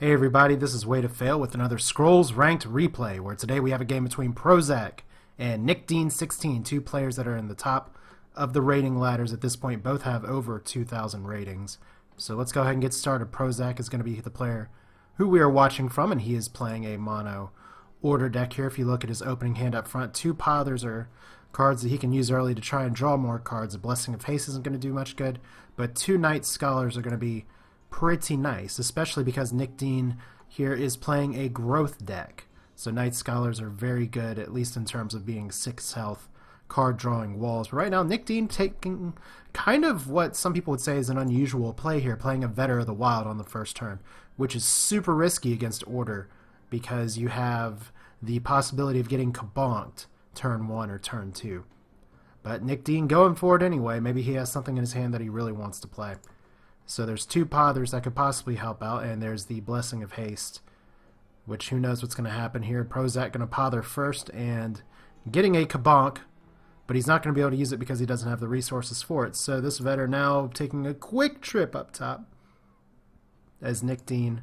Hey everybody, this is Way to Fail with another Scrolls Ranked replay, where today we have a game between Prozac and nickdean16, two players that are in the top of the rating ladders at this point. Both have over 2,000 ratings. So let's go ahead and get started. Prozac is going to be the player who we are watching from, and he is playing a mono order deck here. If you look at his opening hand up front, two Pothers are cards that he can use early to try and draw more cards. A Blessing of Haste isn't going to do much good, but two Night Scholars are going to be pretty nice, especially because Nick Dean here is playing a growth deck. So Night Scholars are very good, at least in terms of being 6 health card drawing walls. But right now, Nick Dean taking kind of what some people would say is an unusual play here, playing a Vetter of the Wild on the first turn, which is super risky against Order because you have the possibility of getting kabonked turn 1 or turn 2. But Nick Dean going for it anyway. Maybe he has something in his hand that he really wants to play. So there's two Pothers that could possibly help out, and there's the Blessing of Haste, which who knows what's going to happen here. Prozac going to Pother first and getting a Kabonk, but he's not going to be able to use it because he doesn't have the resources for it. So this Vetter now taking a quick trip up top as Nick Dean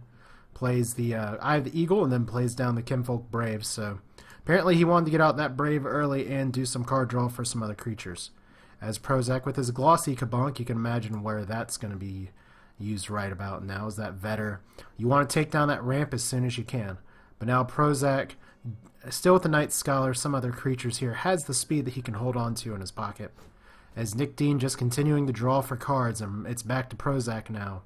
plays the Eye of the Eagle and then plays down the Kinfolk Brave. So apparently he wanted to get out that Brave early and do some card draw for some other creatures. As Prozac with his Glossy Kabonk, you can imagine where that's going to be used right about now, is that Vetter. You want to take down that ramp as soon as you can. But now Prozac, still with the Night Scholar, some other creatures here, has the speed that he can hold on to in his pocket. As Nick Dean just continuing to draw for cards, and it's back to Prozac now.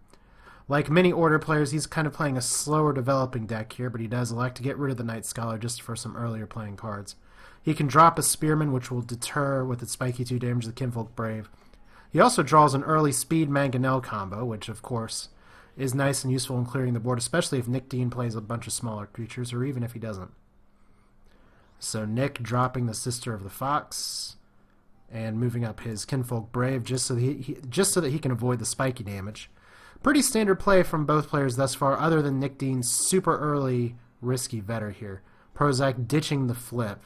Like many Order players, he's kind of playing a slower developing deck here, but he does elect to get rid of the Night Scholar just for some earlier playing cards. He can drop a Spearman, which will deter with its spiky 2 damage the Kinfolk Brave. He also draws an early Speed Mangonel combo, which of course is nice and useful in clearing the board, especially if Nick Dean plays a bunch of smaller creatures, or even if he doesn't. So Nick dropping the Sister of the Fox and moving up his Kinfolk Brave just so that he can avoid the spiky damage. Pretty standard play from both players thus far, other than Nick Dean's super early risky Vetter here. Prozac ditching the flip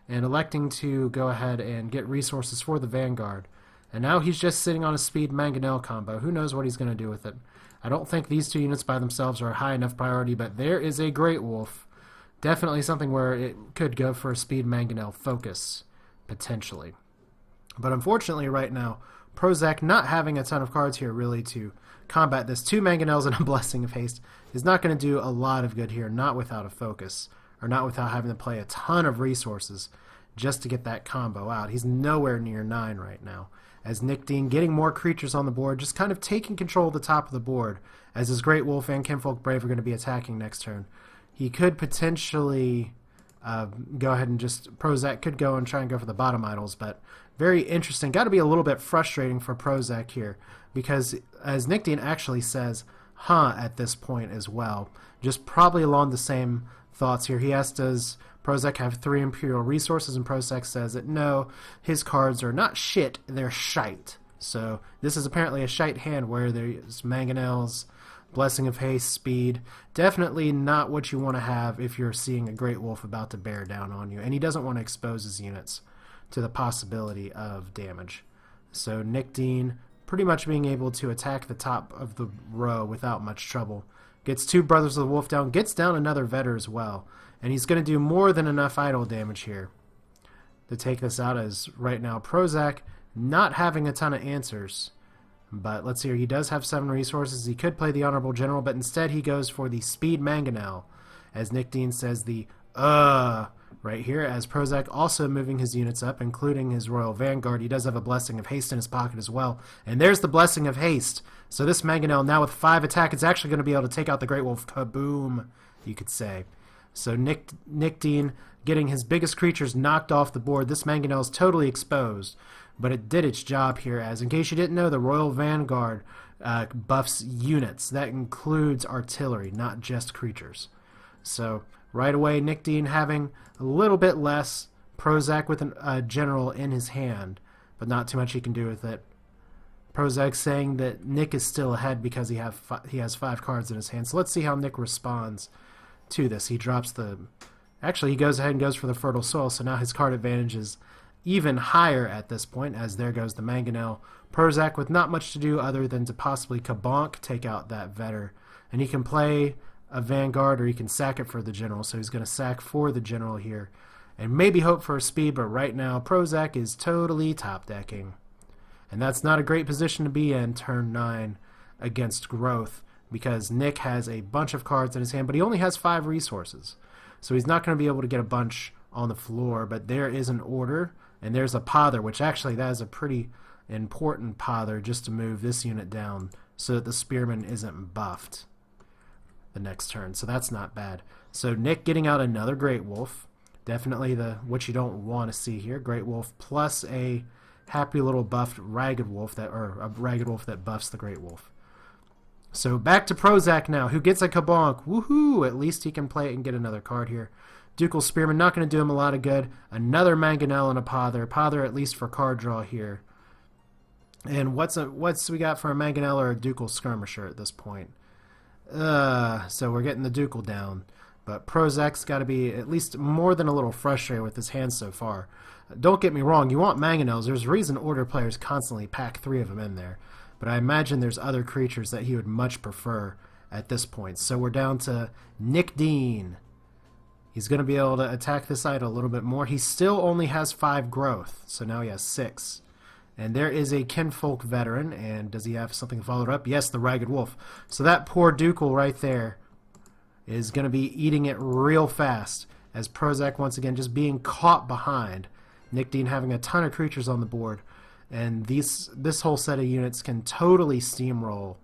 and electing to go ahead and get resources for the Vanguard. And now he's just sitting on a Speed Mangonel combo. Who knows what he's going to do with it. I don't think these two units by themselves are a high enough priority, but there is a Great Wolf. Definitely something where it could go for a Speed Mangonel focus, potentially. But unfortunately right now, Prozac not having a ton of cards here really to combat this. 2 Mangonels and a Blessing of Haste is not going to do a lot of good here, not without a focus, or not without having to play a ton of resources just to get that combo out. He's nowhere near 9 right now. As Nick Dean getting more creatures on the board, just kind of taking control of the top of the board, as his Great Wolf and Kinfolk Brave are going to be attacking next turn. He could potentially go ahead and Prozac could go and try and go for the bottom idols, but very interesting. Got to be a little bit frustrating for Prozac here, because as Nick Dean actually says, at this point as well, just probably along the same thoughts here. He asks, does Prozac have 3 Imperial resources? And Prozac says that no, his cards are not shit, they're shite. So this is apparently a shite hand where there's Mangonels, Blessing of Haste, Speed. Definitely not what you want to have if you're seeing a Great Wolf about to bear down on you. And he doesn't want to expose his units to the possibility of damage. So Nick Dean pretty much being able to attack the top of the row without much trouble. Gets 2 Brothers of the Wolf down, gets down another Vetter as well. And he's going to do more than enough idol damage here to take this out, as right now Prozac not having a ton of answers. But let's see here, he does have 7 resources. He could play the Honorable General, but instead he goes for the Speed Mangonel, as Nick Dean says the right here, as Prozac also moving his units up, including his Royal Vanguard. He does have a Blessing of Haste in his pocket as well. And there's the Blessing of Haste. So this Mangonel now with 5 attack is actually going to be able to take out the Great Wolf. Kaboom, you could say. So Nick Dean getting his biggest creatures knocked off the board. This Mangonel is totally exposed, but it did its job here, as in case you didn't know, the Royal Vanguard buffs units. That includes artillery, not just creatures. So right away, Nick Dean having a little bit less. Prozac with a general in his hand, but not too much he can do with it. Prozac saying that Nick is still ahead because he has 5 cards in his hand. So let's see how Nick responds to this. He drops the... Actually, he goes ahead and goes for the Fertile Soil, so now his card advantage is even higher at this point, as there goes the Mangonel. Prozac with not much to do other than to possibly Kabonk, take out that Vetter. And he can play a Vanguard, or he can sack it for the General. So he's going to sack for the General here and maybe hope for a speed, but right now Prozac is totally top decking. And that's not a great position to be in turn 9 against Growth, because Nick has a bunch of cards in his hand, but he only has 5 resources. So he's not going to be able to get a bunch on the floor, but there is an order, and there's a pother, which actually that is a pretty important pother just to move this unit down so that the Spearman isn't buffed the next turn. So that's not bad. So Nick getting out another Great Wolf. Definitely what you don't want to see here. Great Wolf plus a happy little buffed Ragged Wolf or a Ragged Wolf that buffs the Great Wolf. So back to Prozac now, who gets a Kabonk. Woohoo! At least he can play it and get another card here. Ducal Spearman, not going to do him a lot of good. Another Mangonel and a Pother. Pother at least for card draw here. And what's we got for a Mangonel or a Ducal Skirmisher at this point? So we're getting the Ducal down. But Prozac's got to be at least more than a little frustrated with his hand so far. Don't get me wrong, you want Mangonels. There's a reason Order players constantly pack 3 of them in there. But I imagine there's other creatures that he would much prefer at this point. So we're down to Nick Dean. He's going to be able to attack this side a little bit more. He still only has 5 growth, so now he has 6. And there is a Kinfolk Veteran, and does he have something followed up? Yes, the Ragged Wolf. So that poor Ducal right there is going to be eating it real fast, as Prozac once again just being caught behind. Nick Dean having a ton of creatures on the board, and this whole set of units can totally steamroll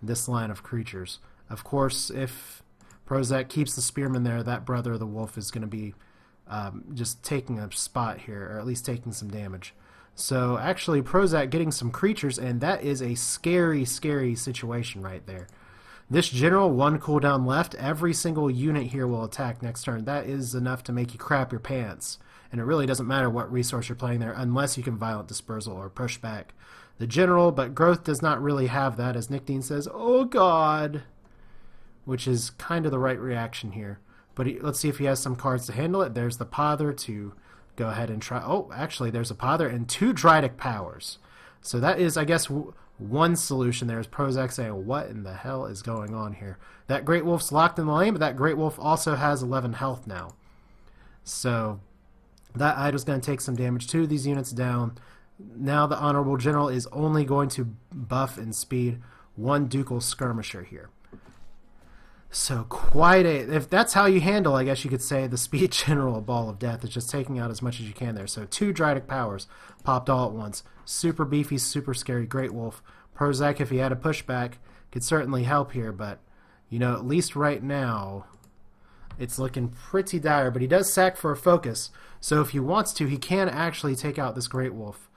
this line of creatures. Of course, if Prozac keeps the Spearman there, that Brother of the Wolf is going to be just taking a spot here, or at least taking some damage. So actually Prozac getting some creatures, and that is a scary, scary situation right there. This General, 1 cooldown left. Every single unit here will attack next turn. That is enough to make you crap your pants. And it really doesn't matter what resource you're playing there unless you can Violent Dispersal or push back the General, but Growth does not really have that, as Nick Dean says, "Oh God," which is kind of the right reaction here. But let's see if he has some cards to handle it. There's the Pother to go ahead and try. Oh, actually, there's a Pother and 2 Drydic Powers. So that is, I guess, one solution there is Prozac saying, what in the hell is going on here? That Great Wolf's locked in the lane, but that Great Wolf also has 11 health now. So that idol's going to take some damage. 2 of these units down. Now the Honorable General is only going to buff and speed 1 Ducal Skirmisher here. So quite a... If that's how you handle, I guess you could say, the Speed General Ball of Death is just taking out as much as you can there. So 2 Drydic Powers popped all at once. Super beefy, super scary Great Wolf. Prozac, if he had a pushback, could certainly help here, but, you know, at least right now, it's looking pretty dire. But he does sack for a focus, so if he wants to, he can actually take out this Great Wolf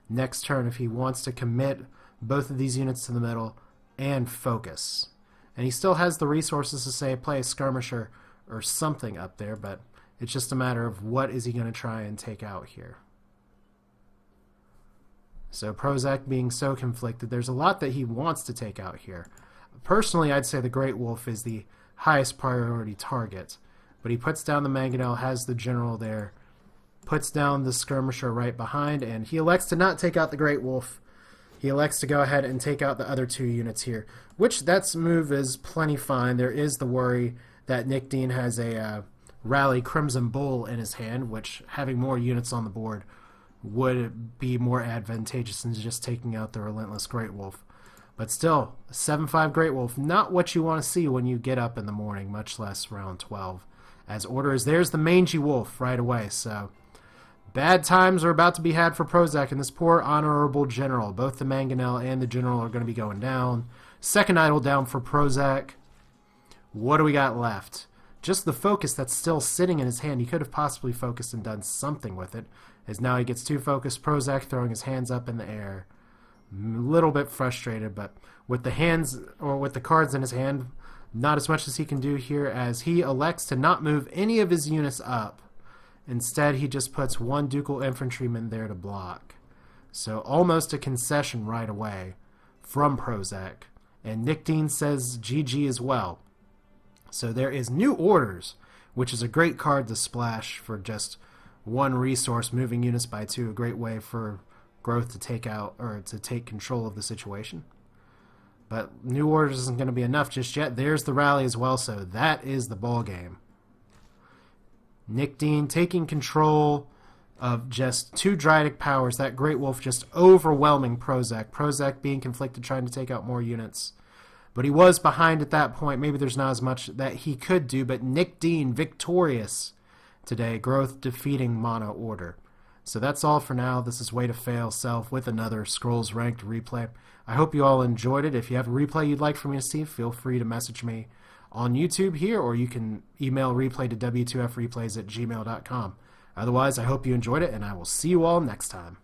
next turn if he wants to commit both of these units to the middle and focus. And he still has the resources to, say, play a Skirmisher or something up there, but it's just a matter of what is he going to try and take out here. So Prozac being so conflicted, there's a lot that he wants to take out here. Personally, I'd say the Great Wolf is the highest priority target, but he puts down the Mangonel, has the General there, puts down the Skirmisher right behind, and he elects to not take out the Great Wolf. He elects to go ahead and take out the other 2 units here, which that move is plenty fine. There is the worry that Nick Dean has a Rally Crimson Bull in his hand, which having more units on the board would be more advantageous than just taking out the Relentless Great Wolf. But still, a 7/5 Great Wolf, not what you want to see when you get up in the morning, much less round 12. As order is, there's the Mangy Wolf right away, so bad times are about to be had for Prozac and this poor Honorable General. Both the Mangonel and the General are going to be going down. Second idol down for Prozac. What do we got left? Just the focus that's still sitting in his hand. He could have possibly focused and done something with it, as now he gets 2 focused. Prozac throwing his hands up in the air. A little bit frustrated, but with the hands, or with the cards in his hand, not as much as he can do here, as he elects to not move any of his units up. Instead, he just puts 1 Ducal Infantryman there to block. So almost a concession right away from Prozac. And Nick Dean says GG as well. So there is New Orders, which is a great card to splash for just 1 resource, moving units by 2, a great way for Growth to take out, or to take control of the situation. But New Orders isn't going to be enough just yet. There's the rally as well, so that is the ball game. Nick Dean taking control of just 2 Dryadic powers. That Great Wolf just overwhelming Prozac. Prozac being conflicted, trying to take out more units. But he was behind at that point. Maybe there's not as much that he could do, but Nick Dean victorious today. Growth defeating Mono Order. So that's all for now. This is Way to Fail Self with another Scrolls Ranked replay. I hope you all enjoyed it. If you have a replay you'd like for me to see, feel free to message me on YouTube here, or you can email replay to w2freplays@gmail.com. Otherwise, I hope you enjoyed it, and I will see you all next time.